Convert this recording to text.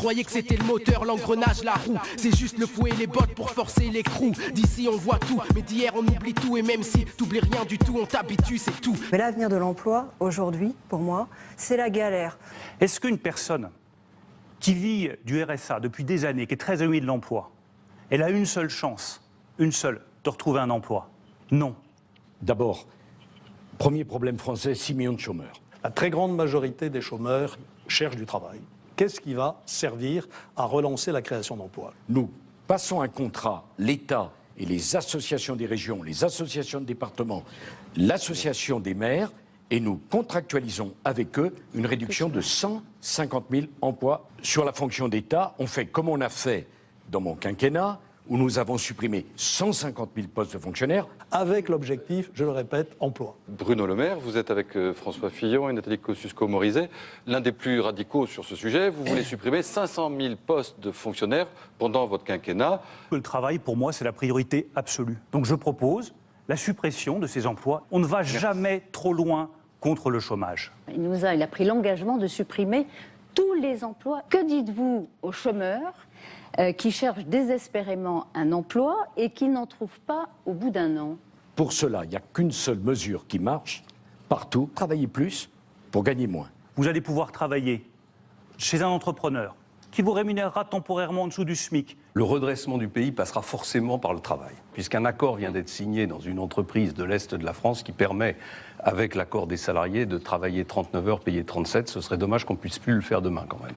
croyais que c'était le moteur, l'engrenage, la roue. C'est juste le fouet et les bottes pour forcer l'écrou. D'ici on voit tout, mais d'hier on oublie tout. Et même si t'oublies rien du tout, on t'habitue, c'est tout. Mais l'avenir de l'emploi, aujourd'hui, pour moi, c'est la galère. Est-ce qu'une personne qui vit du RSA depuis des années, qui est très éloignée de l'emploi, elle a une seule chance, une seule, de retrouver un emploi? Non. D'abord, premier problème français, 6 millions de chômeurs. La très grande majorité des chômeurs cherchent du travail. Qu'est-ce qui va servir à relancer la création d'emplois? Nous passons un contrat, l'État et les associations des régions, les associations de départements, l'association des maires, et nous contractualisons avec eux une réduction de 150 000 emplois. Sur la fonction d'État, on fait comme on a fait dans mon quinquennat, où nous avons supprimé 150 000 postes de fonctionnaires. Avec l'objectif, je le répète, emploi. Bruno Le Maire, vous êtes avec François Fillon et Nathalie Kosciusko-Morizet, l'un des plus radicaux sur ce sujet. Vous voulez supprimer 500 000 postes de fonctionnaires pendant votre quinquennat. Le travail, pour moi, c'est la priorité absolue. Donc je propose la suppression de ces emplois. On ne va jamais trop loin contre le chômage. Il a pris l'engagement de supprimer tous les emplois. Que dites-vous aux chômeurs qui cherchent désespérément un emploi et qui n'en trouvent pas au bout d'un an? Pour cela, il n'y a qu'une seule mesure qui marche partout, travailler plus pour gagner moins. Vous allez pouvoir travailler chez un entrepreneur qui vous rémunérera temporairement en dessous du SMIC. Le redressement du pays passera forcément par le travail, puisqu'un accord vient d'être signé dans une entreprise de l'Est de la France qui permet, avec l'accord des salariés, de travailler 39 heures, payer 37. Ce serait dommage qu'on ne puisse plus le faire demain quand même.